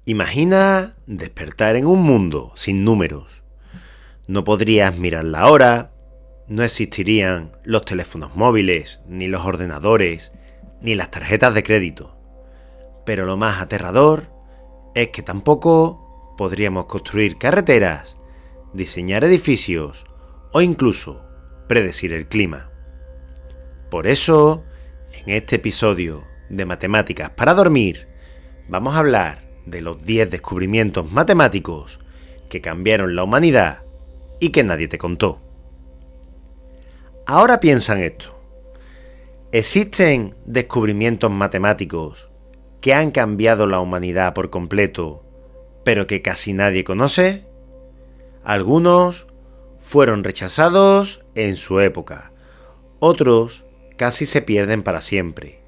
Imagina despertar en un mundo sin números. No podrías mirar la hora, no existirían los teléfonos móviles, ni los ordenadores, ni las tarjetas de crédito. Pero lo más aterrador es que tampoco podríamos construir carreteras, diseñar edificios o incluso predecir el clima. Por eso, en este episodio de Matemáticas para Dormir, vamos a hablar de los 10 descubrimientos matemáticos que cambiaron la humanidad y que nadie te contó. Ahora piensa en esto. ¿Existen descubrimientos matemáticos que han cambiado la humanidad por completo, pero que casi nadie conoce? Algunos fueron rechazados en su época, otros casi se pierden para siempre,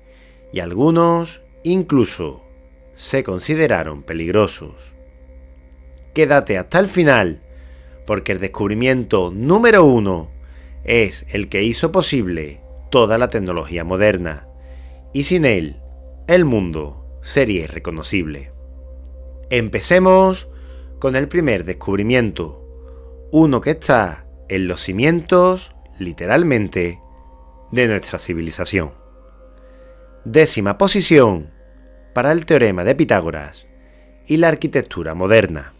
y algunos incluso se consideraron peligrosos. Quédate hasta el final, porque el descubrimiento número 1 es el que hizo posible toda la tecnología moderna, y sin él, el mundo sería irreconocible. Empecemos con el primer descubrimiento, uno que está en los cimientos, literalmente, de nuestra civilización. 10ª posición para el teorema de Pitágoras y la arquitectura moderna.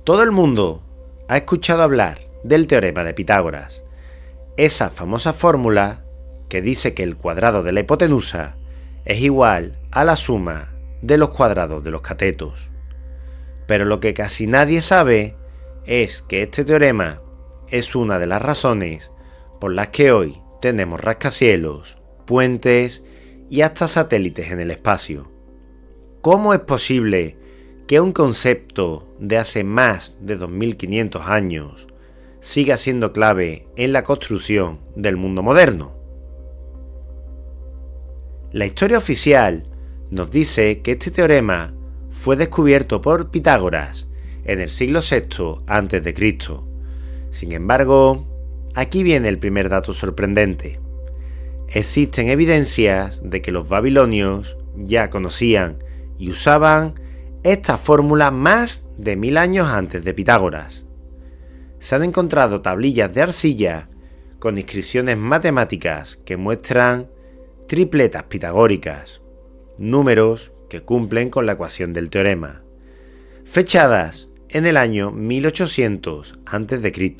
Todo el mundo ha escuchado hablar del teorema de Pitágoras, esa famosa fórmula que dice que el cuadrado de la hipotenusa es igual a la suma de los cuadrados de los catetos. Pero lo que casi nadie sabe es que este teorema es una de las razones por las que hoy tenemos rascacielos, puentes y hasta satélites en el espacio. ¿Cómo es posible que un concepto de hace más de 2500 años siga siendo clave en la construcción del mundo moderno? La historia oficial nos dice que este teorema fue descubierto por Pitágoras en el siglo VI a.C. Sin embargo, aquí viene el primer dato sorprendente. Existen evidencias de que los babilonios ya conocían y usaban esta fórmula más de 1000 años antes de Pitágoras. Se han encontrado tablillas de arcilla con inscripciones matemáticas que muestran tripletas pitagóricas, números que cumplen con la ecuación del teorema, fechadas en el año 1800 a.C.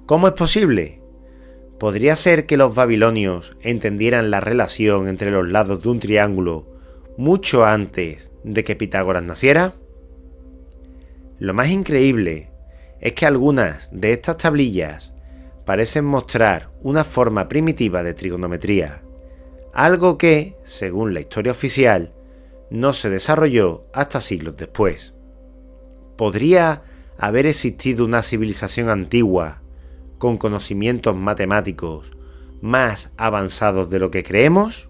¿Cómo es posible? ¿Podría ser que los babilonios entendieran la relación entre los lados de un triángulo mucho antes de que Pitágoras naciera? Lo más increíble es que algunas de estas tablillas parecen mostrar una forma primitiva de trigonometría, algo que, según la historia oficial, no se desarrolló hasta siglos después. ¿Podría haber existido una civilización antigua con conocimientos matemáticos más avanzados de lo que creemos?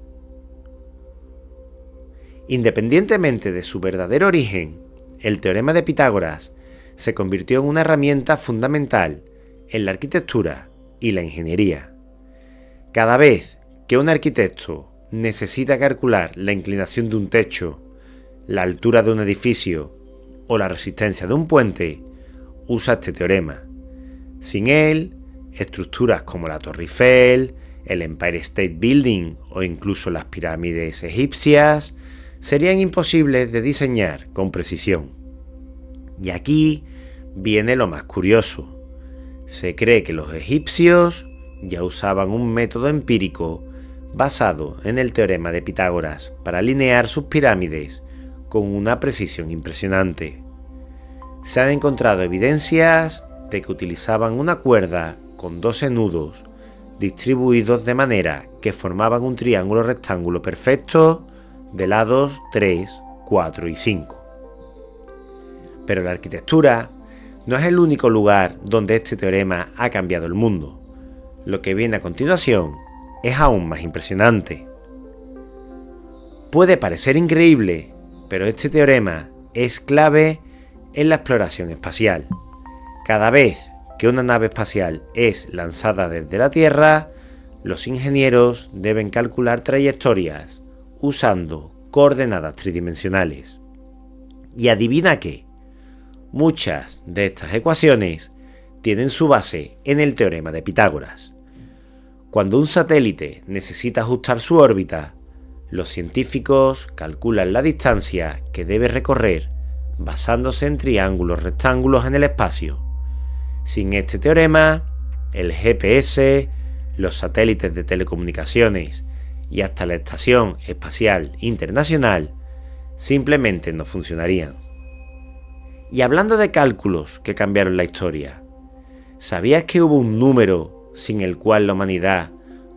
Independientemente de su verdadero origen, el teorema de Pitágoras se convirtió en una herramienta fundamental en la arquitectura y la ingeniería. Cada vez que un arquitecto necesita calcular la inclinación de un techo, la altura de un edificio o la resistencia de un puente, usa este teorema. Sin él, estructuras como la Torre Eiffel, el Empire State Building o incluso las pirámides egipcias serían imposibles de diseñar con precisión. Y aquí viene lo más curioso. Se cree que los egipcios ya usaban un método empírico basado en el teorema de Pitágoras para alinear sus pirámides con una precisión impresionante. Se han encontrado evidencias de que utilizaban una cuerda con 12 nudos distribuidos de manera que formaban un triángulo rectángulo perfecto de lados 3, 4 y 5. Pero la arquitectura no es el único lugar donde este teorema ha cambiado el mundo. Lo que viene a continuación es aún más impresionante. Puede parecer increíble, pero este teorema es clave en la exploración espacial. Cada vez que una nave espacial es lanzada desde la Tierra, los ingenieros deben calcular trayectorias usando coordenadas tridimensionales. Y adivina qué, muchas de estas ecuaciones tienen su base en el teorema de Pitágoras. Cuando un satélite necesita ajustar su órbita, los científicos calculan la distancia que debe recorrer basándose en triángulos rectángulos en el espacio. Sin este teorema, el GPS, los satélites de telecomunicaciones y hasta la Estación Espacial Internacional simplemente no funcionarían. Y hablando de cálculos que cambiaron la historia, ¿sabías que hubo un número sin el cual la humanidad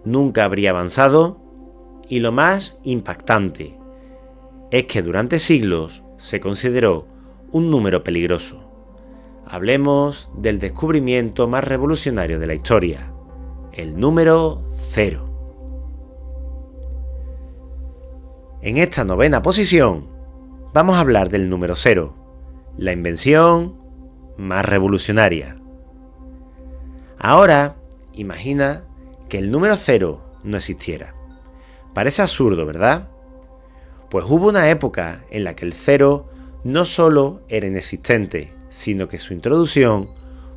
nunca habría avanzado? Y lo más impactante es que durante siglos se consideró un número peligroso. Hablemos del descubrimiento más revolucionario de la historia, el número 0. En esta 9ª posición vamos a hablar del número 0, la invención más revolucionaria. Ahora, imagina que el número 0 no existiera. Parece absurdo, ¿verdad? Pues hubo una época en la que el 0 no solo era inexistente, sino que su introducción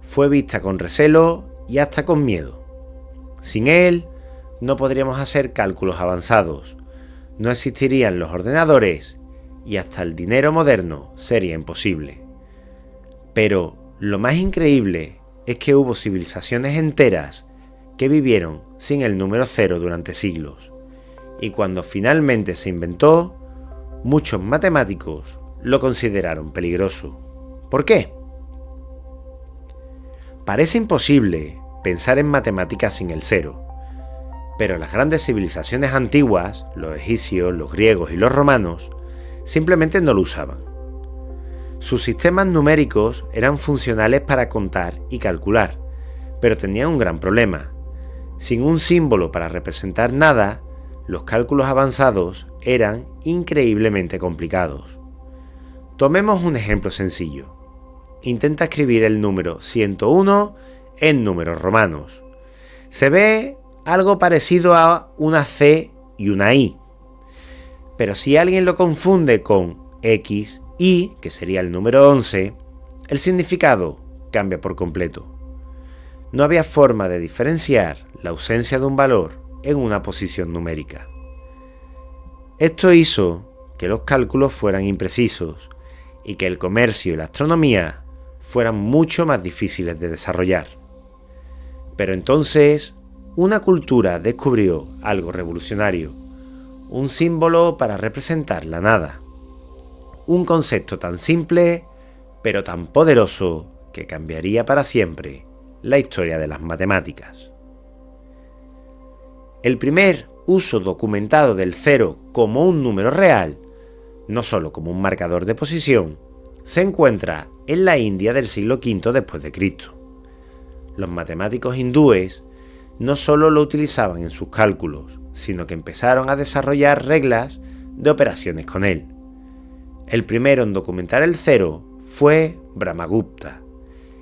fue vista con recelo y hasta con miedo. Sin él, no podríamos hacer cálculos avanzados, no existirían los ordenadores y hasta el dinero moderno sería imposible. Pero lo más increíble es que hubo civilizaciones enteras que vivieron sin el número 0 durante siglos. Y cuando finalmente se inventó, muchos matemáticos lo consideraron peligroso. ¿Por qué? Parece imposible pensar en matemáticas sin el 0, pero las grandes civilizaciones antiguas, los egipcios, los griegos y los romanos, simplemente no lo usaban. Sus sistemas numéricos eran funcionales para contar y calcular, pero tenían un gran problema. Sin un símbolo para representar nada, los cálculos avanzados eran increíblemente complicados. Tomemos un ejemplo sencillo. Intenta escribir el número 101 en números romanos. Se ve algo parecido a una C y una I. Pero si alguien lo confunde con X, Y, que sería el número 11, el significado cambia por completo. No había forma de diferenciar la ausencia de un valor en una posición numérica. Esto hizo que los cálculos fueran imprecisos y que el comercio y la astronomía fueran mucho más difíciles de desarrollar. Pero entonces, una cultura descubrió algo revolucionario, un símbolo para representar la nada. Un concepto tan simple, pero tan poderoso que cambiaría para siempre la historia de las matemáticas. El primer uso documentado del 0 como un número real, no solo como un marcador de posición, se encuentra en la India del siglo V después de Cristo. Los matemáticos hindúes no solo lo utilizaban en sus cálculos, sino que empezaron a desarrollar reglas de operaciones con él. El primero en documentar el 0 fue Brahmagupta,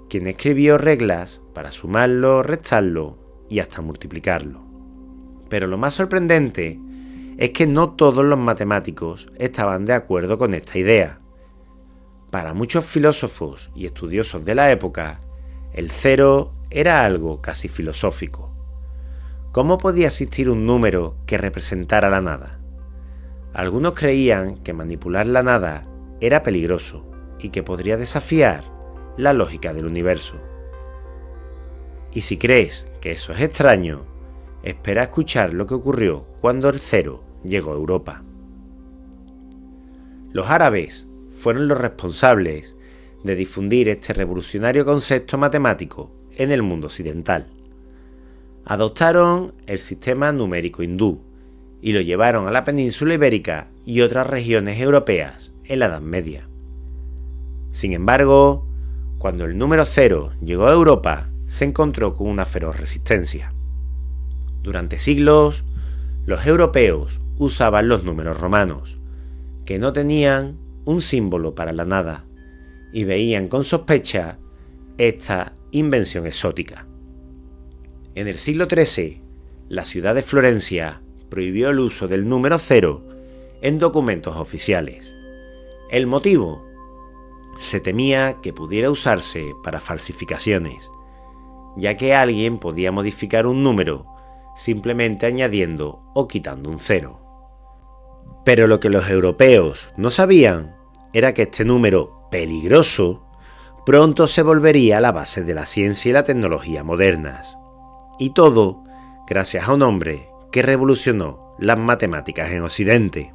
quien escribió reglas para sumarlo, restarlo y hasta multiplicarlo. Pero lo más sorprendente es que no todos los matemáticos estaban de acuerdo con esta idea. Para muchos filósofos y estudiosos de la época, el 0 era algo casi filosófico. ¿Cómo podía existir un número que representara la nada? Algunos creían que manipular la nada era peligroso y que podría desafiar la lógica del universo. Y si crees que eso es extraño, espera a escuchar lo que ocurrió cuando el 0 llegó a Europa. Los árabes fueron los responsables de difundir este revolucionario concepto matemático en el mundo occidental. Adoptaron el sistema numérico hindú y lo llevaron a la península ibérica y otras regiones europeas en la Edad Media. Sin embargo, cuando el número 0 llegó a Europa, se encontró con una feroz resistencia. Durante siglos, los europeos usaban los números romanos, que no tenían un símbolo para la nada, y veían con sospecha esta invención exótica. En el siglo XIII, la ciudad de Florencia prohibió el uso del número 0 en documentos oficiales. El motivo: se temía que pudiera usarse para falsificaciones, ya que alguien podía modificar un número simplemente añadiendo o quitando un cero. Pero lo que los europeos no sabían era que este número peligroso pronto se volvería la base de la ciencia y la tecnología modernas. Y todo gracias a un hombre que revolucionó las matemáticas en Occidente.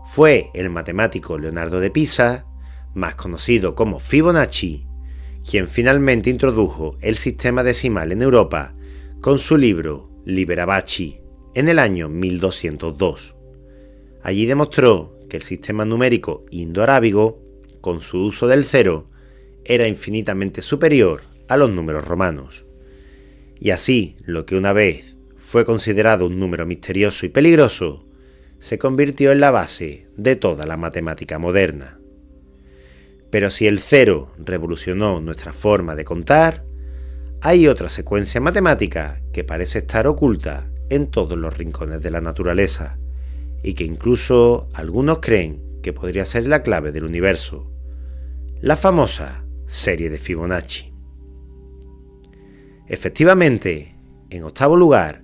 Fue el matemático Leonardo de Pisa, más conocido como Fibonacci, quien finalmente introdujo el sistema decimal en Europa con su libro Libera Bacci en el año 1202. Allí demostró que el sistema numérico indo-arábigo, con su uso del cero, era infinitamente superior a los números romanos. Y así, lo que una vez fue considerado un número misterioso y peligroso, se convirtió en la base de toda la matemática moderna. Pero si el cero revolucionó nuestra forma de contar, hay otra secuencia matemática que parece estar oculta en todos los rincones de la naturaleza y que incluso algunos creen que podría ser la clave del universo: la famosa serie de Fibonacci. Efectivamente, en octavo lugar,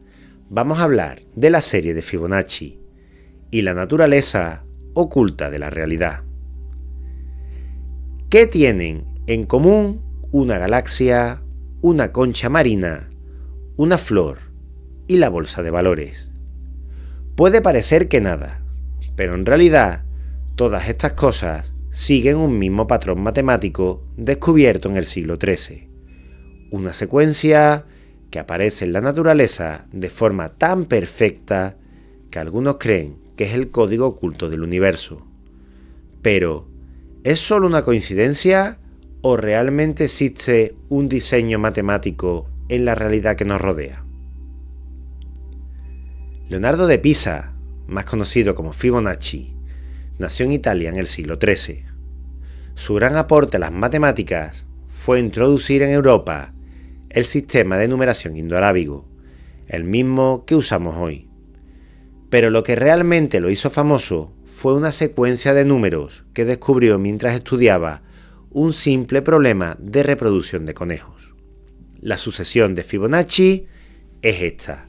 vamos a hablar de la serie de Fibonacci y la naturaleza oculta de la realidad. ¿Qué tienen en común una galaxia, una concha marina, una flor y la bolsa de valores? Puede parecer que nada, pero en realidad todas estas cosas siguen un mismo patrón matemático descubierto en el siglo XIII. Una secuencia que aparece en la naturaleza de forma tan perfecta que algunos creen que es el código oculto del universo. Pero, ¿es solo una coincidencia o realmente existe un diseño matemático en la realidad que nos rodea? Leonardo de Pisa, más conocido como Fibonacci, nació en Italia en el siglo XIII. Su gran aporte a las matemáticas fue introducir en Europa el sistema de numeración indoarábigo, el mismo que usamos hoy. Pero lo que realmente lo hizo famoso fue una secuencia de números que descubrió mientras estudiaba un simple problema de reproducción de conejos. La sucesión de Fibonacci es esta: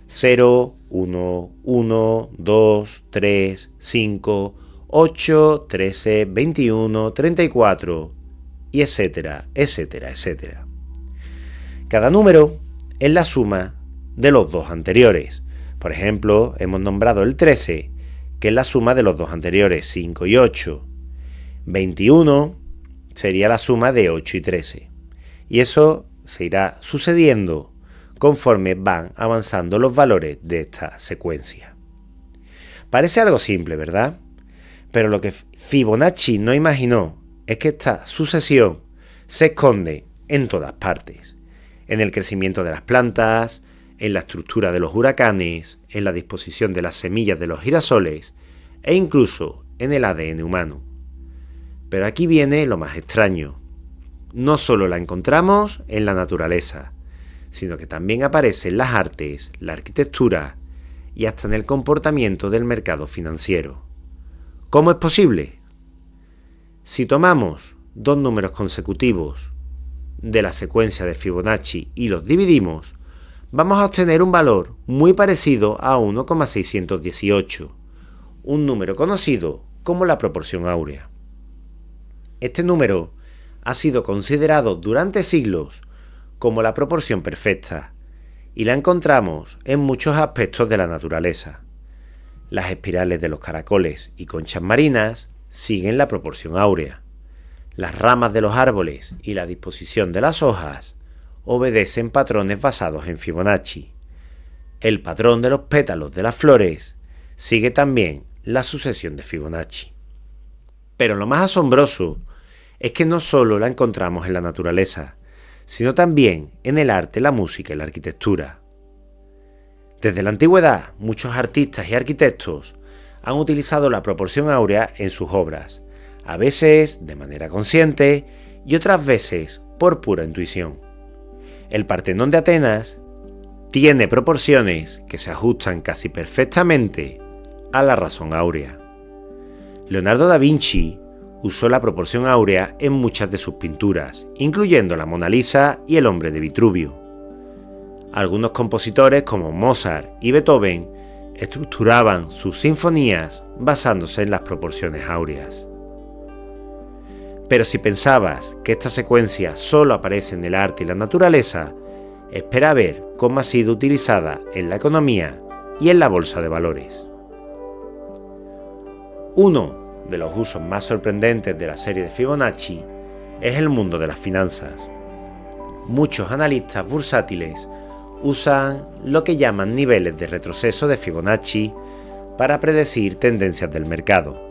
0, 1, 1, 2, 3, 5, 8, 13, 21, 34, y etcétera, etcétera, etcétera. Cada número es la suma de los dos anteriores. Por ejemplo, hemos nombrado el 13, que es la suma de los dos anteriores, 5 y 8. 21 sería la suma de 8 y 13. Y eso se irá sucediendo conforme van avanzando los valores de esta secuencia. Parece algo simple, ¿verdad? Pero lo que Fibonacci no imaginó es que esta sucesión se esconde en todas partes: en el crecimiento de las plantas, en la estructura de los huracanes, en la disposición de las semillas de los girasoles e incluso en el ADN humano. Pero aquí viene lo más extraño. No solo la encontramos en la naturaleza, sino que también aparece en las artes, la arquitectura y hasta en el comportamiento del mercado financiero. ¿Cómo es posible? Si tomamos dos números consecutivos de la secuencia de Fibonacci y los dividimos, vamos a obtener un valor muy parecido a 1,618, un número conocido como la proporción áurea. Este número ha sido considerado durante siglos como la proporción perfecta y la encontramos en muchos aspectos de la naturaleza. Las espirales de los caracoles y conchas marinas siguen la proporción áurea. Las ramas de los árboles y la disposición de las hojas obedecen patrones basados en Fibonacci. El patrón de los pétalos de las flores sigue también la sucesión de Fibonacci. Pero lo más asombroso es que no solo la encontramos en la naturaleza, sino también en el arte, la música y la arquitectura. Desde la antigüedad, muchos artistas y arquitectos han utilizado la proporción áurea en sus obras, a veces de manera consciente y otras veces por pura intuición. El Partenón de Atenas tiene proporciones que se ajustan casi perfectamente a la razón áurea. Leonardo da Vinci usó la proporción áurea en muchas de sus pinturas, incluyendo la Mona Lisa y el Hombre de Vitruvio. Algunos compositores como Mozart y Beethoven estructuraban sus sinfonías basándose en las proporciones áureas. Pero si pensabas que esta secuencia solo aparece en el arte y la naturaleza, espera ver cómo ha sido utilizada en la economía y en la bolsa de valores. Uno de los usos más sorprendentes de la serie de Fibonacci es el mundo de las finanzas. Muchos analistas bursátiles usan lo que llaman niveles de retroceso de Fibonacci para predecir tendencias del mercado.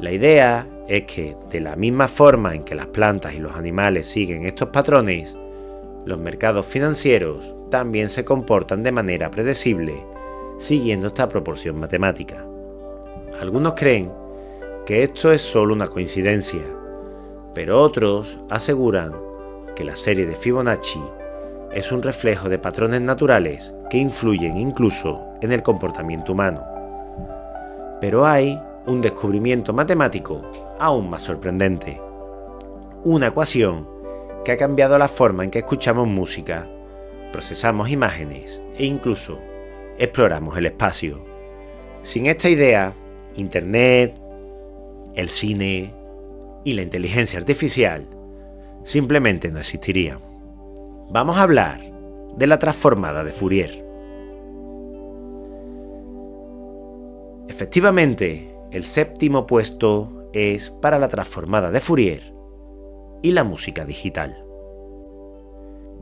La idea es que, de la misma forma en que las plantas y los animales siguen estos patrones, los mercados financieros también se comportan de manera predecible, siguiendo esta proporción matemática. Algunos creen que esto es solo una coincidencia, pero otros aseguran que la serie de Fibonacci es un reflejo de patrones naturales que influyen incluso en el comportamiento humano. Pero hay un descubrimiento matemático aún más sorprendente. Una ecuación que ha cambiado la forma en que escuchamos música, procesamos imágenes e incluso exploramos el espacio. Sin esta idea, Internet, el cine y la inteligencia artificial simplemente no existirían. Vamos a hablar de la transformada de Fourier. Efectivamente, el séptimo puesto es para la transformada de Fourier y la música digital.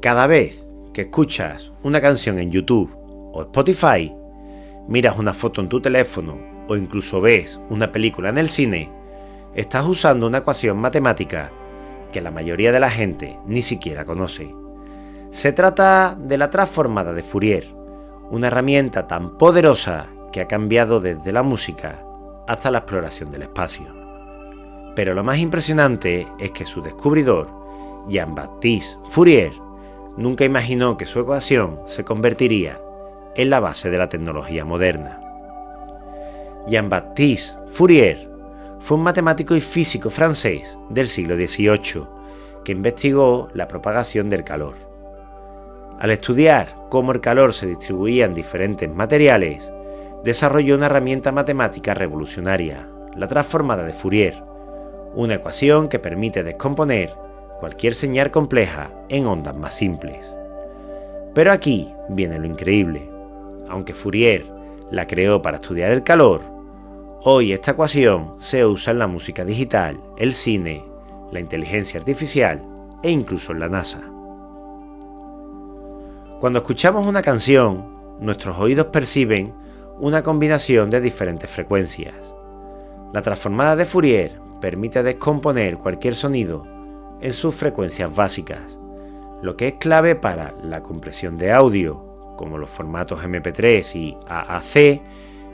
Cada vez que escuchas una canción en YouTube o Spotify, miras una foto en tu teléfono o incluso ves una película en el cine, estás usando una ecuación matemática que la mayoría de la gente ni siquiera conoce. Se trata de la transformada de Fourier, una herramienta tan poderosa que ha cambiado desde la música hasta la exploración del espacio. Pero lo más impresionante es que su descubridor, Jean-Baptiste Fourier, nunca imaginó que su ecuación se convertiría en la base de la tecnología moderna. Jean-Baptiste Fourier fue un matemático y físico francés del siglo XVIII que investigó la propagación del calor. Al estudiar cómo el calor se distribuía en diferentes materiales, desarrolló una herramienta matemática revolucionaria, la transformada de Fourier, una ecuación que permite descomponer cualquier señal compleja en ondas más simples. Pero aquí viene lo increíble. Aunque Fourier la creó para estudiar el calor, hoy esta ecuación se usa en la música digital, el cine, la inteligencia artificial e incluso en la NASA. Cuando escuchamos una canción, nuestros oídos perciben una combinación de diferentes frecuencias. La transformada de Fourier permite descomponer cualquier sonido en sus frecuencias básicas, lo que es clave para la compresión de audio, como los formatos MP3 y AAC,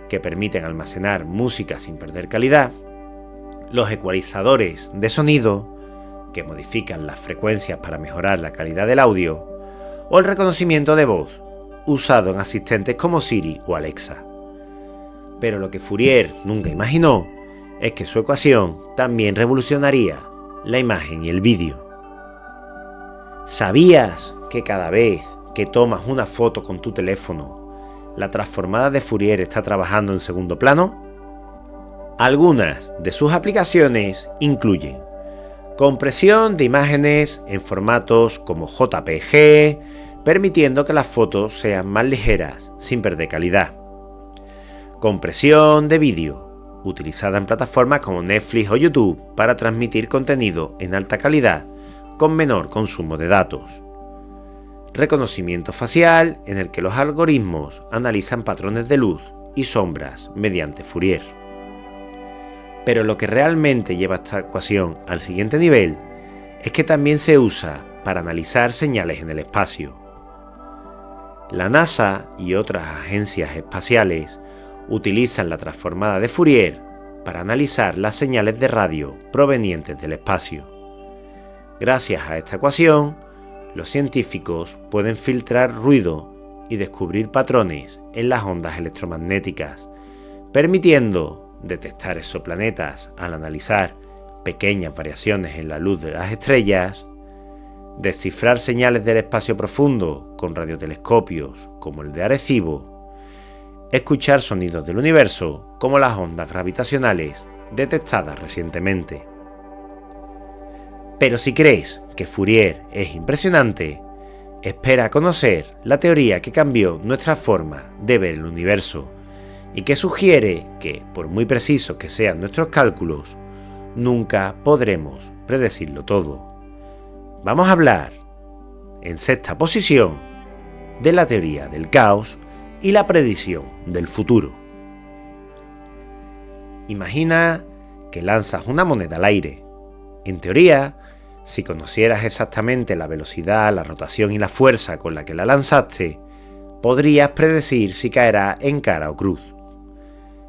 que permiten almacenar música sin perder calidad, los ecualizadores de sonido, que modifican las frecuencias para mejorar la calidad del audio, o el reconocimiento de voz, usado en asistentes como Siri o Alexa. Pero lo que Fourier nunca imaginó es que su ecuación también revolucionaría la imagen y el vídeo. ¿Sabías que cada vez que tomas una foto con tu teléfono, la transformada de Fourier está trabajando en segundo plano? Algunas de sus aplicaciones incluyen compresión de imágenes en formatos como JPG, permitiendo que las fotos sean más ligeras sin perder calidad. Compresión de vídeo, utilizada en plataformas como Netflix o YouTube para transmitir contenido en alta calidad con menor consumo de datos. Reconocimiento facial, en el que los algoritmos analizan patrones de luz y sombras mediante Fourier. Pero lo que realmente lleva esta ecuación al siguiente nivel es que también se usa para analizar señales en el espacio. La NASA y otras agencias espaciales utilizan la transformada de Fourier para analizar las señales de radio provenientes del espacio. Gracias a esta ecuación, los científicos pueden filtrar ruido y descubrir patrones en las ondas electromagnéticas, permitiendo detectar exoplanetas al analizar pequeñas variaciones en la luz de las estrellas, descifrar señales del espacio profundo con radiotelescopios como el de Arecibo, escuchar sonidos del universo como las ondas gravitacionales detectadas recientemente. Pero si crees que Fourier es impresionante, espera a conocer la teoría que cambió nuestra forma de ver el universo y que sugiere que, por muy precisos que sean nuestros cálculos, nunca podremos predecirlo todo. Vamos a hablar, en sexta posición, de la teoría del caos y la predicción del futuro. Imagina que lanzas una moneda al aire. En teoría, si conocieras exactamente la velocidad, la rotación y la fuerza con la que la lanzaste, podrías predecir si caerá en cara o cruz.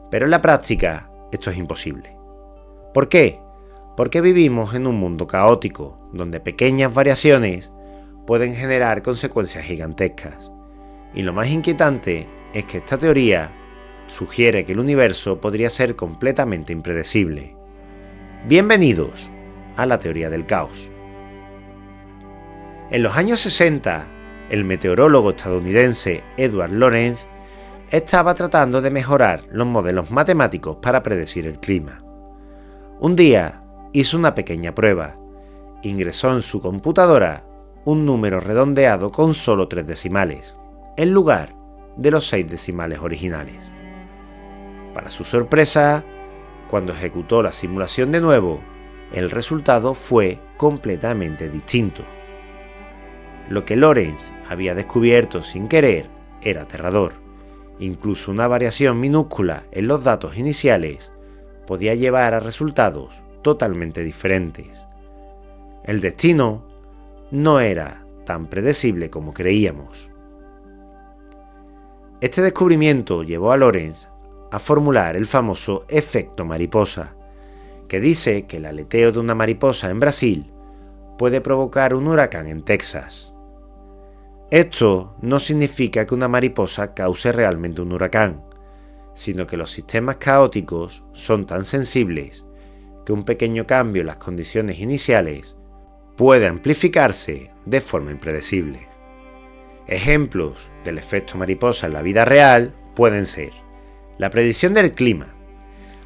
Pero en la práctica, esto es imposible. ¿Por qué? Porque vivimos en un mundo caótico, donde pequeñas variaciones pueden generar consecuencias gigantescas. Y lo más inquietante es que esta teoría sugiere que el universo podría ser completamente impredecible. Bienvenidos a la teoría del caos. En los años 60, el meteorólogo estadounidense Edward Lorenz estaba tratando de mejorar los modelos matemáticos para predecir el clima. Un día hizo una pequeña prueba. Ingresó en su computadora un número redondeado con solo 3 decimales, en lugar de los 6 decimales originales. Para su sorpresa, cuando ejecutó la simulación de nuevo, el resultado fue completamente distinto. Lo que Lorenz había descubierto sin querer era aterrador. Incluso una variación minúscula en los datos iniciales podía llevar a resultados totalmente diferentes. El destino no era tan predecible como creíamos. Este descubrimiento llevó a Lorenz a formular el famoso efecto mariposa, que dice que el aleteo de una mariposa en Brasil puede provocar un huracán en Texas. Esto no significa que una mariposa cause realmente un huracán, sino que los sistemas caóticos son tan sensibles que un pequeño cambio en las condiciones iniciales puede amplificarse de forma impredecible. Ejemplos del efecto mariposa en la vida real pueden ser la predicción del clima.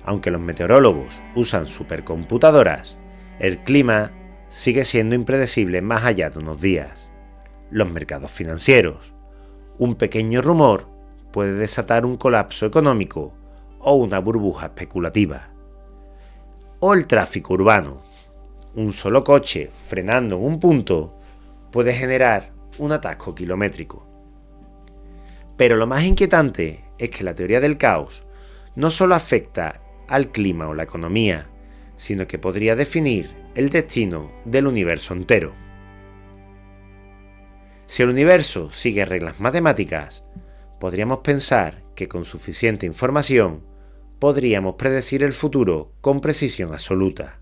Aunque los meteorólogos usan supercomputadoras, el clima sigue siendo impredecible más allá de unos días. Los mercados financieros. Un pequeño rumor puede desatar un colapso económico o una burbuja especulativa. O el tráfico urbano. Un solo coche frenando en un punto puede generar un atasco kilométrico. Pero lo más inquietante es que la teoría del caos no solo afecta al clima o la economía, sino que podría definir el destino del universo entero. Si el universo sigue reglas matemáticas, podríamos pensar que con suficiente información podríamos predecir el futuro con precisión absoluta.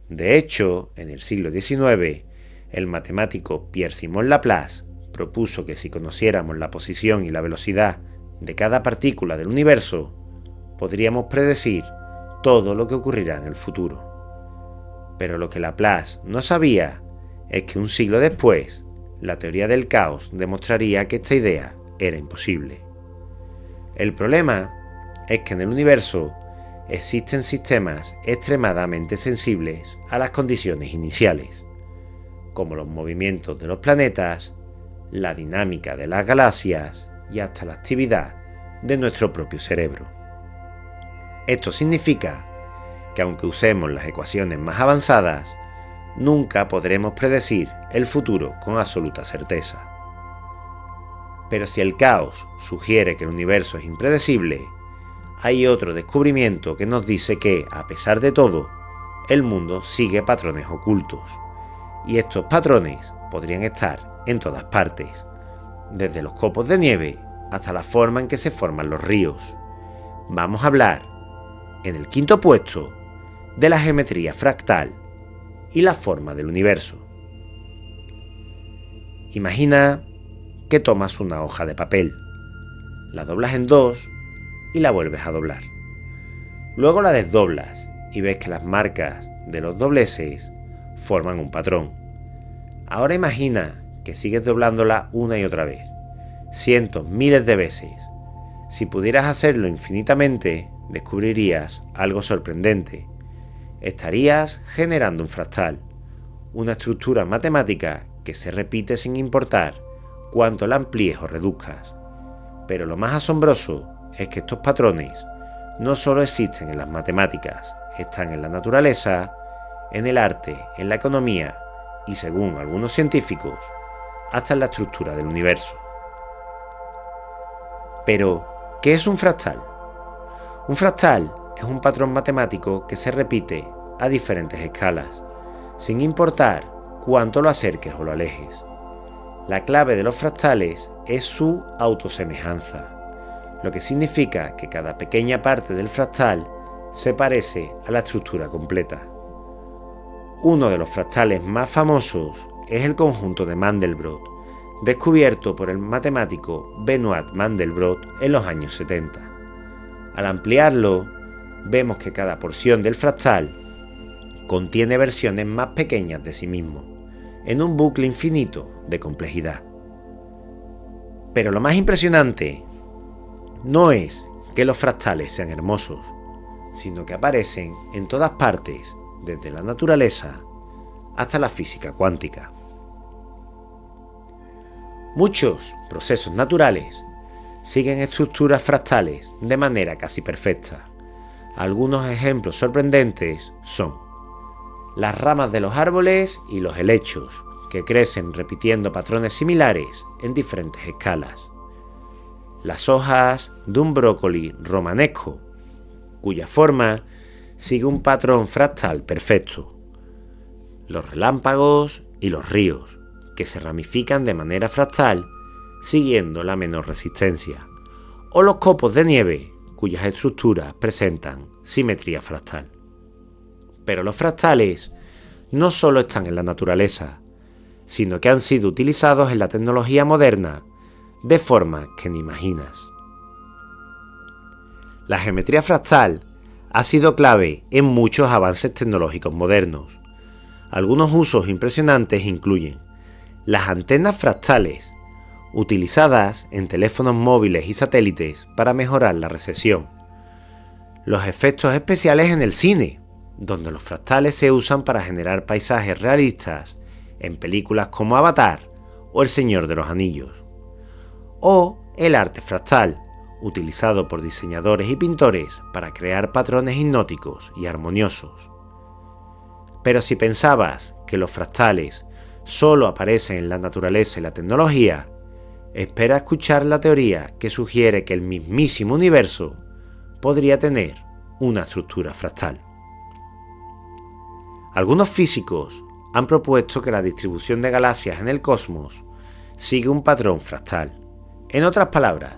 De hecho, en el siglo XIX, el matemático Pierre-Simon Laplace propuso que si conociéramos la posición y la velocidad de cada partícula del universo, podríamos predecir todo lo que ocurrirá en el futuro. Pero lo que Laplace no sabía es que un siglo después, la teoría del caos demostraría que esta idea era imposible. El problema es que en el universo existen sistemas extremadamente sensibles a las condiciones iniciales, como los movimientos de los planetas, la dinámica de las galaxias y hasta la actividad de nuestro propio cerebro. Esto significa que aunque usemos las ecuaciones más avanzadas, nunca podremos predecir el futuro con absoluta certeza. Pero si el caos sugiere que el universo es impredecible, hay otro descubrimiento que nos dice que, a pesar de todo, el mundo sigue patrones ocultos. Y estos patrones podrían estar en todas partes, desde los copos de nieve hasta la forma en que se forman los ríos. Vamos a hablar, en el quinto puesto, de la geometría fractal y la forma del universo. Imagina que tomas una hoja de papel, la doblas en dos y la vuelves a doblar. Luego la desdoblas y ves que las marcas de los dobleces forman un patrón. Ahora imagina que sigues doblándola una y otra vez, cientos, miles de veces. Si pudieras hacerlo infinitamente, descubrirías algo sorprendente. Estarías generando un fractal, una estructura matemática que se repite sin importar cuánto la amplíes o reduzcas. Pero lo más asombroso es que estos patrones no solo existen en las matemáticas, están en la naturaleza, en el arte, en la economía y, según algunos científicos, hasta en la estructura del universo. Pero, ¿qué es un fractal? Un fractal es un patrón matemático que se repite a diferentes escalas, sin importar cuánto lo acerques o lo alejes. La clave de los fractales es su autosemejanza, lo que significa que cada pequeña parte del fractal se parece a la estructura completa. Uno de los fractales más famosos es el conjunto de Mandelbrot, descubierto por el matemático Benoit Mandelbrot en los años 70. Al ampliarlo, vemos que cada porción del fractal contiene versiones más pequeñas de sí mismo, en un bucle infinito de complejidad. Pero lo más impresionante no es que los fractales sean hermosos, sino que aparecen en todas partes, desde la naturaleza hasta la física cuántica. Muchos procesos naturales siguen estructuras fractales de manera casi perfecta. Algunos ejemplos sorprendentes son las ramas de los árboles y los helechos, que crecen repitiendo patrones similares en diferentes escalas. Las hojas de un brócoli romanesco, cuya forma sigue un patrón fractal perfecto. Los relámpagos y los ríos, que se ramifican de manera fractal siguiendo la menor resistencia. O los copos de nieve, cuyas estructuras presentan simetría fractal. Pero los fractales no solo están en la naturaleza, sino que han sido utilizados en la tecnología moderna de formas que ni imaginas. La geometría fractal ha sido clave en muchos avances tecnológicos modernos. Algunos usos impresionantes incluyen las antenas fractales, utilizadas en teléfonos móviles y satélites para mejorar la recepción. Los efectos especiales en el cine, donde los fractales se usan para generar paisajes realistas en películas como Avatar o El Señor de los Anillos. O el arte fractal, utilizado por diseñadores y pintores para crear patrones hipnóticos y armoniosos. Pero si pensabas que los fractales solo aparecen en la naturaleza y la tecnología, espera escuchar la teoría que sugiere que el mismísimo universo podría tener una estructura fractal. Algunos físicos han propuesto que la distribución de galaxias en el cosmos sigue un patrón fractal. En otras palabras,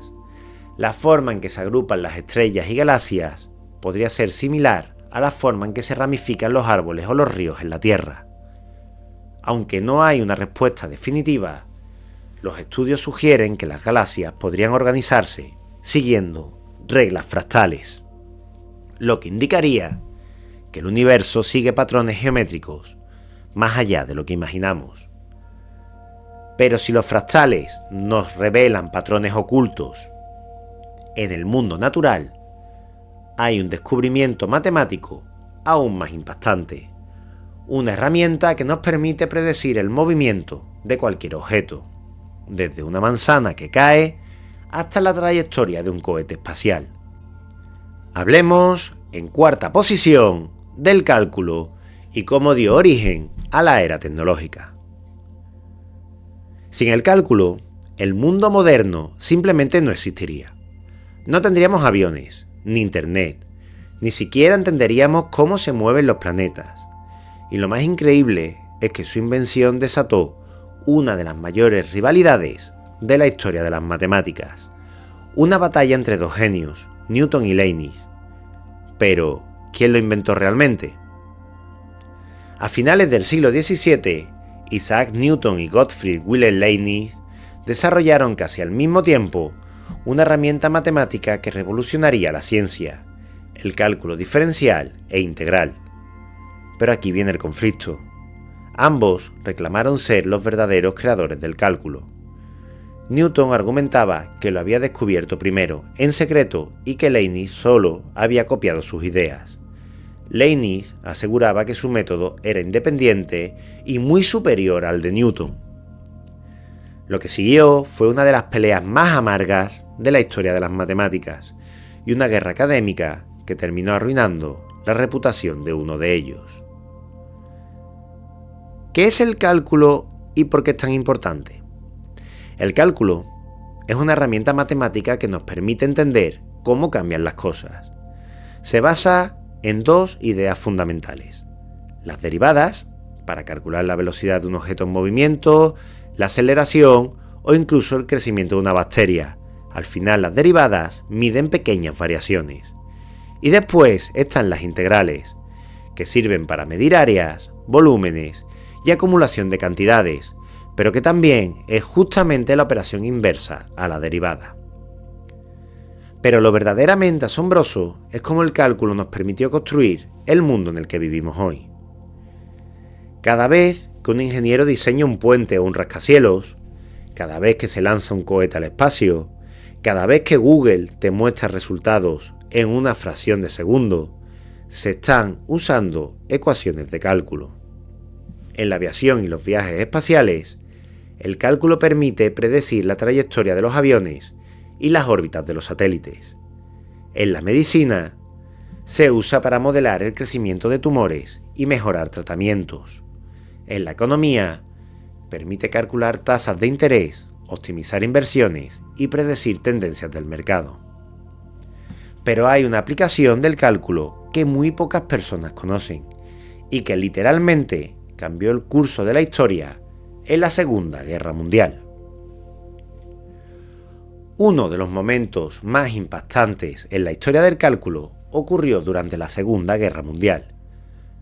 la forma en que se agrupan las estrellas y galaxias podría ser similar a la forma en que se ramifican los árboles o los ríos en la Tierra. Aunque no hay una respuesta definitiva, los estudios sugieren que las galaxias podrían organizarse siguiendo reglas fractales, lo que indicaría que el universo sigue patrones geométricos más allá de lo que imaginamos. Pero si los fractales nos revelan patrones ocultos en el mundo natural, hay un descubrimiento matemático aún más impactante, una herramienta que nos permite predecir el movimiento de cualquier objeto, desde una manzana que cae hasta la trayectoria de un cohete espacial. Hablemos, en cuarta posición, del cálculo y cómo dio origen a la era tecnológica. Sin el cálculo, el mundo moderno simplemente no existiría. No tendríamos aviones, ni internet, ni siquiera entenderíamos cómo se mueven los planetas. Y lo más increíble es que su invención desató una de las mayores rivalidades de la historia de las matemáticas. Una batalla entre dos genios, Newton y Leibniz. Pero, ¿quién lo inventó realmente? A finales del siglo XVII, Isaac Newton y Gottfried Wilhelm Leibniz desarrollaron casi al mismo tiempo una herramienta matemática que revolucionaría la ciencia, el cálculo diferencial e integral. Pero aquí viene el conflicto. Ambos reclamaron ser los verdaderos creadores del cálculo. Newton argumentaba que lo había descubierto primero, en secreto, y que Leibniz solo había copiado sus ideas. Leibniz aseguraba que su método era independiente y muy superior al de Newton. Lo que siguió fue una de las peleas más amargas de la historia de las matemáticas y una guerra académica que terminó arruinando la reputación de uno de ellos. ¿Qué es el cálculo y por qué es tan importante? El cálculo es una herramienta matemática que nos permite entender cómo cambian las cosas. Se basa en dos ideas fundamentales: las derivadas, para calcular la velocidad de un objeto en movimiento, la aceleración o incluso el crecimiento de una bacteria. Al final, las derivadas miden pequeñas variaciones. Y después están las integrales, que sirven para medir áreas, volúmenes y acumulación de cantidades, pero que también es justamente la operación inversa a la derivada. Pero lo verdaderamente asombroso es cómo el cálculo nos permitió construir el mundo en el que vivimos hoy. Cada vez que un ingeniero diseña un puente o un rascacielos, cada vez que se lanza un cohete al espacio, cada vez que Google te muestra resultados en una fracción de segundo, se están usando ecuaciones de cálculo. En la aviación y los viajes espaciales, el cálculo permite predecir la trayectoria de los aviones y las órbitas de los satélites. En la medicina, se usa para modelar el crecimiento de tumores y mejorar tratamientos. En la economía, permite calcular tasas de interés, optimizar inversiones y predecir tendencias del mercado. Pero hay una aplicación del cálculo que muy pocas personas conocen y que literalmente cambió el curso de la historia en la Segunda Guerra Mundial. Uno de los momentos más impactantes en la historia del cálculo ocurrió durante la Segunda Guerra Mundial.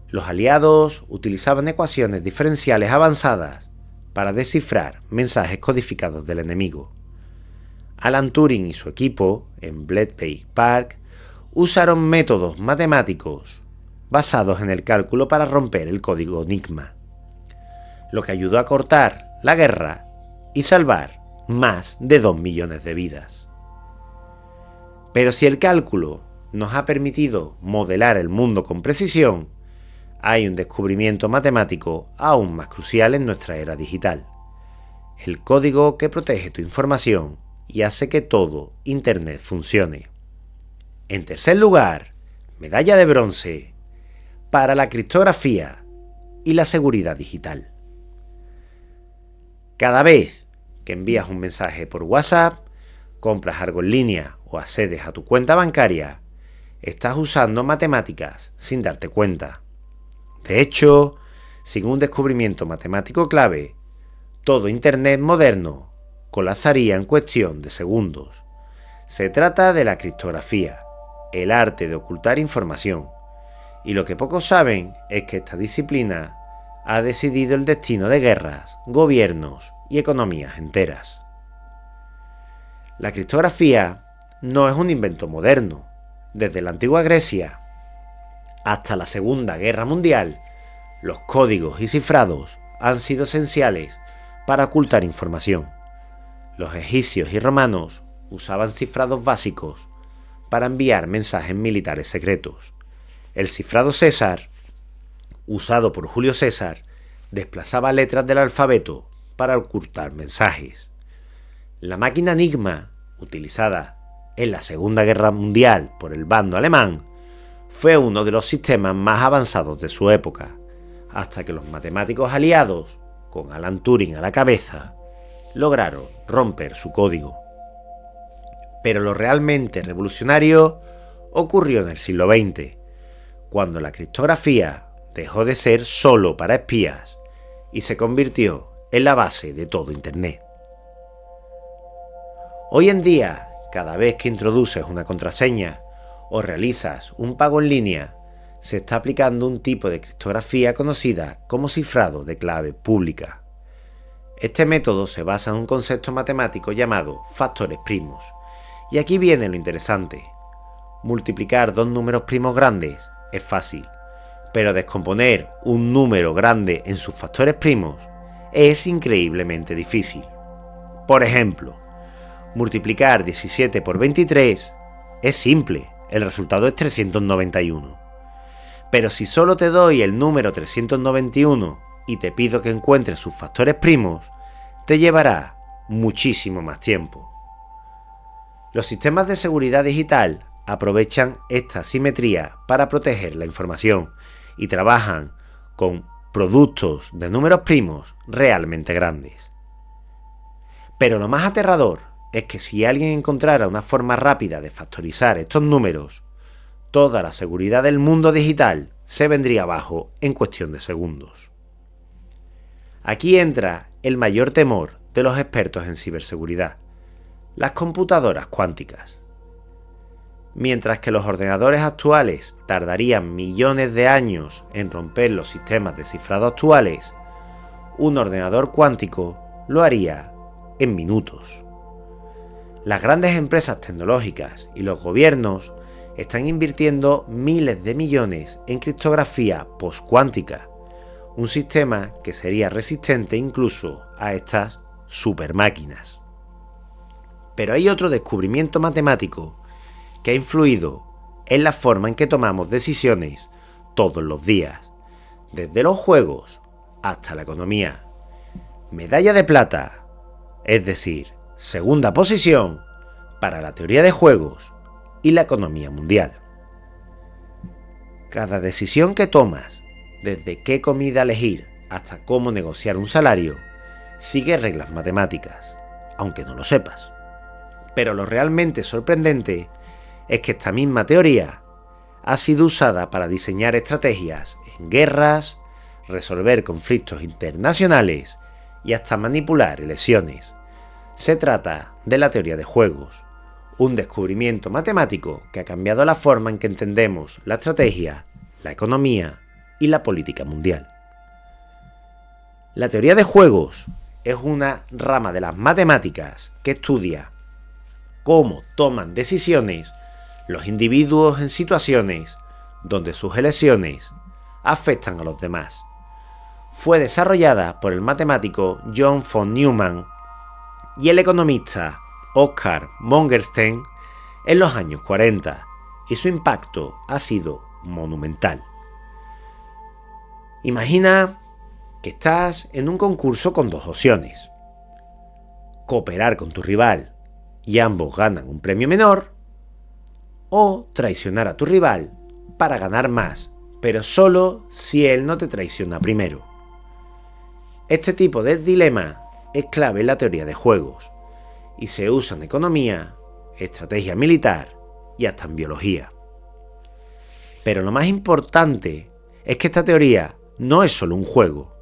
Los aliados utilizaban ecuaciones diferenciales avanzadas para descifrar mensajes codificados del enemigo. Alan Turing y su equipo, en Bletchley Park, usaron métodos matemáticos basados en el cálculo para romper el código Enigma, lo que ayudó a cortar la guerra y salvar más de 2 millones de vidas. Pero si el cálculo nos ha permitido modelar el mundo con precisión, hay un descubrimiento matemático aún más crucial en nuestra era digital: el código que protege tu información y hace que todo Internet funcione. En tercer lugar, medalla de bronce para la criptografía y la seguridad digital. Cada vez que envías un mensaje por WhatsApp, compras algo en línea o accedes a tu cuenta bancaria, estás usando matemáticas sin darte cuenta. De hecho, sin un descubrimiento matemático clave, todo Internet moderno colapsaría en cuestión de segundos. Se trata de la criptografía, el arte de ocultar información, y lo que pocos saben es que esta disciplina ha decidido el destino de guerras, gobiernos y economías enteras. La criptografía no es un invento moderno. Desde la antigua Grecia hasta la Segunda Guerra Mundial, los códigos y cifrados han sido esenciales para ocultar información. Los egipcios y romanos usaban cifrados básicos para enviar mensajes militares secretos. El cifrado César, usado por Julio César, desplazaba letras del alfabeto para ocultar mensajes. La máquina Enigma, utilizada en la Segunda Guerra Mundial por el bando alemán, fue uno de los sistemas más avanzados de su época, hasta que los matemáticos aliados, con Alan Turing a la cabeza, lograron romper su código. Pero lo realmente revolucionario ocurrió en el siglo XX, cuando la criptografía dejó de ser solo para espías y se convirtió en la base de todo Internet. Hoy en día, cada vez que introduces una contraseña o realizas un pago en línea, se está aplicando un tipo de criptografía conocida como cifrado de clave pública. Este método se basa en un concepto matemático llamado factores primos. Y aquí viene lo interesante. Multiplicar dos números primos grandes es fácil, pero descomponer un número grande en sus factores primos es increíblemente difícil. Por ejemplo, multiplicar 17 por 23 es simple, el resultado es 391. Pero si solo te doy el número 391 y te pido que encuentres sus factores primos, te llevará muchísimo más tiempo. Los sistemas de seguridad digital aprovechan esta asimetría para proteger la información y trabajan con productos de números primos realmente grandes. Pero lo más aterrador es que si alguien encontrara una forma rápida de factorizar estos números, toda la seguridad del mundo digital se vendría abajo en cuestión de segundos. Aquí entra el mayor temor de los expertos en ciberseguridad: las computadoras cuánticas. Mientras que los ordenadores actuales tardarían millones de años en romper los sistemas de cifrado actuales, un ordenador cuántico lo haría en minutos. Las grandes empresas tecnológicas y los gobiernos están invirtiendo miles de millones en criptografía postcuántica, un sistema que sería resistente incluso a estas supermáquinas. Pero hay otro descubrimiento matemático que ha influido en la forma en que tomamos decisiones todos los días, desde los juegos hasta la economía. Medalla de plata, es decir, segunda posición para la teoría de juegos y la economía mundial. Cada decisión que tomas, desde qué comida elegir hasta cómo negociar un salario, sigue reglas matemáticas, aunque no lo sepas. Pero lo realmente sorprendente es que esta misma teoría ha sido usada para diseñar estrategias en guerras, resolver conflictos internacionales y hasta manipular elecciones. Se trata de la teoría de juegos, un descubrimiento matemático que ha cambiado la forma en que entendemos la estrategia, la economía y la política mundial. La teoría de juegos es una rama de las matemáticas que estudia cómo toman decisiones los individuos en situaciones donde sus elecciones afectan a los demás. Fue desarrollada por el matemático John von Neumann y el economista Oskar Mongerstein en los años 40, y su impacto ha sido monumental. Imagina que estás en un concurso con dos opciones: cooperar con tu rival y ambos ganan un premio menor, o traicionar a tu rival para ganar más, pero solo si él no te traiciona primero. Este tipo de dilema es clave en la teoría de juegos y se usa en economía, estrategia militar y hasta en biología. Pero lo más importante es que esta teoría no es solo un juego.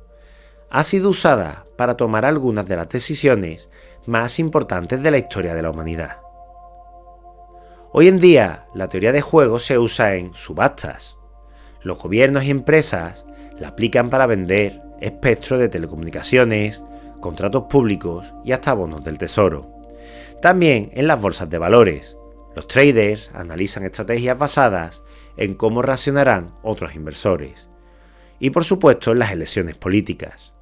Ha sido usada para tomar algunas de las decisiones más importantes de la historia de la humanidad. Hoy en día, la teoría de juegos se usa en subastas. Los gobiernos y empresas la aplican para vender espectro de telecomunicaciones, contratos públicos y hasta bonos del tesoro. También en las bolsas de valores. Los traders analizan estrategias basadas en cómo reaccionarán otros inversores. Y por supuesto en las elecciones políticas.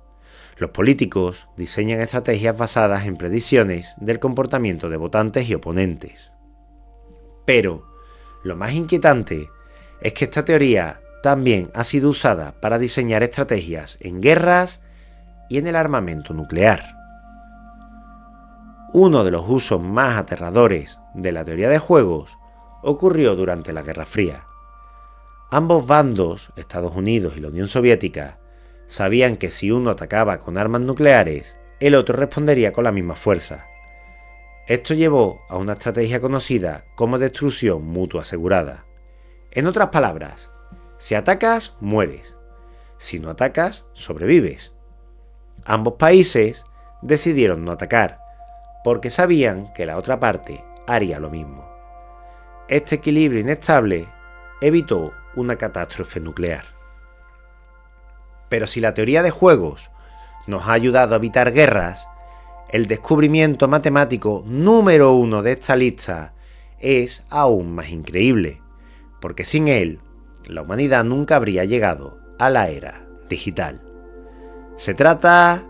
Los políticos diseñan estrategias basadas en predicciones del comportamiento de votantes y oponentes. Pero lo más inquietante es que esta teoría también ha sido usada para diseñar estrategias en guerras y en el armamento nuclear. Uno de los usos más aterradores de la teoría de juegos ocurrió durante la Guerra Fría. Ambos bandos, Estados Unidos y la Unión Soviética, sabían que si uno atacaba con armas nucleares, el otro respondería con la misma fuerza. Esto llevó a una estrategia conocida como destrucción mutua asegurada. En otras palabras, si atacas, mueres. Si no atacas, sobrevives. Ambos países decidieron no atacar, porque sabían que la otra parte haría lo mismo. Este equilibrio inestable evitó una catástrofe nuclear. Pero si la teoría de juegos nos ha ayudado a evitar guerras, el descubrimiento matemático número 1 de esta lista es aún más increíble, porque sin él, la humanidad nunca habría llegado a la era digital. Se trata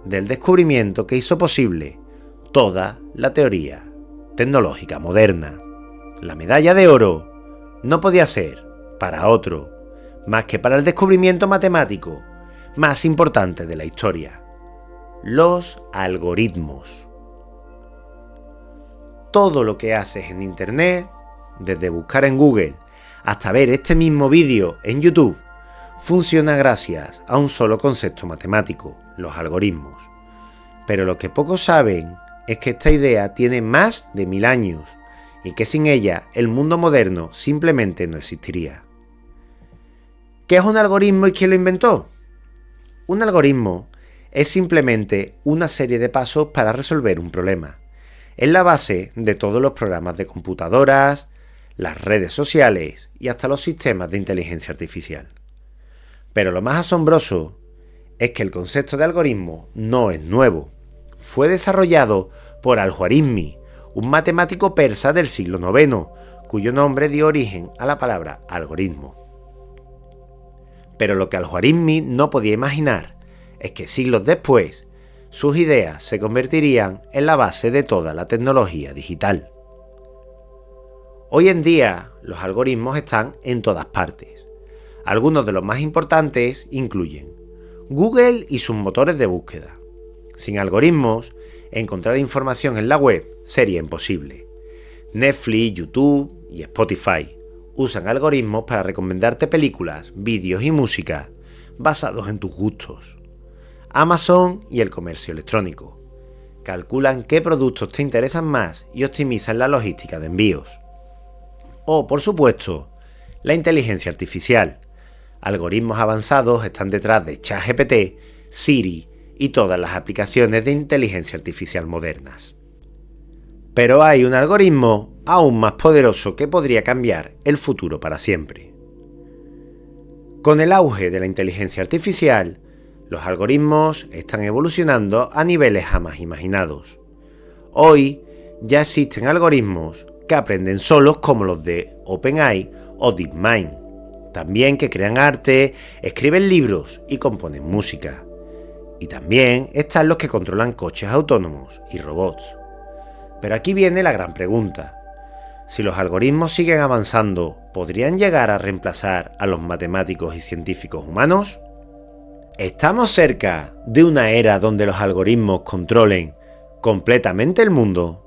del descubrimiento que hizo posible toda la teoría tecnológica moderna. La medalla de oro no podía ser para otro más que para el descubrimiento matemático más importante de la historia: los algoritmos. Todo lo que haces en Internet, desde buscar en Google hasta ver este mismo vídeo en YouTube, funciona gracias a un solo concepto matemático: los algoritmos. Pero lo que pocos saben es que esta idea tiene más de 1000 años y que sin ella el mundo moderno simplemente no existiría. ¿Qué es un algoritmo y quién lo inventó? Un algoritmo es simplemente una serie de pasos para resolver un problema. Es la base de todos los programas de computadoras, las redes sociales y hasta los sistemas de inteligencia artificial. Pero lo más asombroso es que el concepto de algoritmo no es nuevo. Fue desarrollado por Al-Khwarizmi, un matemático persa del siglo IX, cuyo nombre dio origen a la palabra algoritmo. Pero lo que Al-Khwarizmi no podía imaginar es que siglos después, sus ideas se convertirían en la base de toda la tecnología digital. Hoy en día, los algoritmos están en todas partes. Algunos de los más importantes incluyen Google y sus motores de búsqueda. Sin algoritmos, encontrar información en la web sería imposible. Netflix, YouTube y Spotify usan algoritmos para recomendarte películas, vídeos y música basados en tus gustos. Amazon y el comercio electrónico calculan qué productos te interesan más y optimizan la logística de envíos. O, por supuesto, la inteligencia artificial. Algoritmos avanzados están detrás de ChatGPT, Siri y todas las aplicaciones de inteligencia artificial modernas. Pero hay un algoritmo aún más poderoso que podría cambiar el futuro para siempre. Con el auge de la inteligencia artificial, los algoritmos están evolucionando a niveles jamás imaginados. Hoy ya existen algoritmos que aprenden solos, como los de OpenAI o DeepMind. También que crean arte, escriben libros y componen música. Y también están los que controlan coches autónomos y robots. Pero aquí viene la gran pregunta. Si los algoritmos siguen avanzando, ¿podrían llegar a reemplazar a los matemáticos y científicos humanos? ¿Estamos cerca de una era donde los algoritmos controlen completamente el mundo?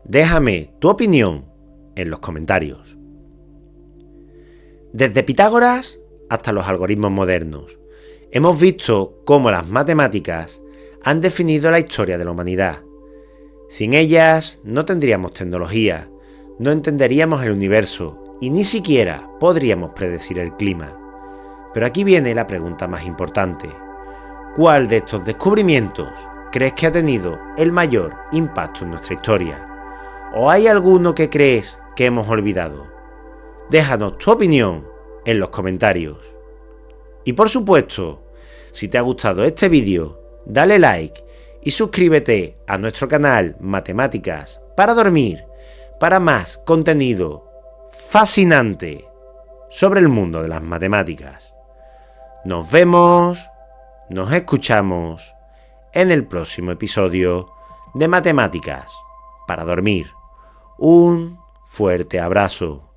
Déjame tu opinión en los comentarios. Desde Pitágoras hasta los algoritmos modernos, hemos visto cómo las matemáticas han definido la historia de la humanidad. Sin ellas no tendríamos tecnología, no entenderíamos el universo y ni siquiera podríamos predecir el clima. Pero aquí viene la pregunta más importante. ¿Cuál de estos descubrimientos crees que ha tenido el mayor impacto en nuestra historia? ¿O hay alguno que crees que hemos olvidado? Déjanos tu opinión en los comentarios. Y por supuesto, si te ha gustado este vídeo, dale like y suscríbete a nuestro canal Matemáticas para Dormir para más contenido fascinante sobre el mundo de las matemáticas. Nos vemos, nos escuchamos en el próximo episodio de Matemáticas para Dormir. Un fuerte abrazo.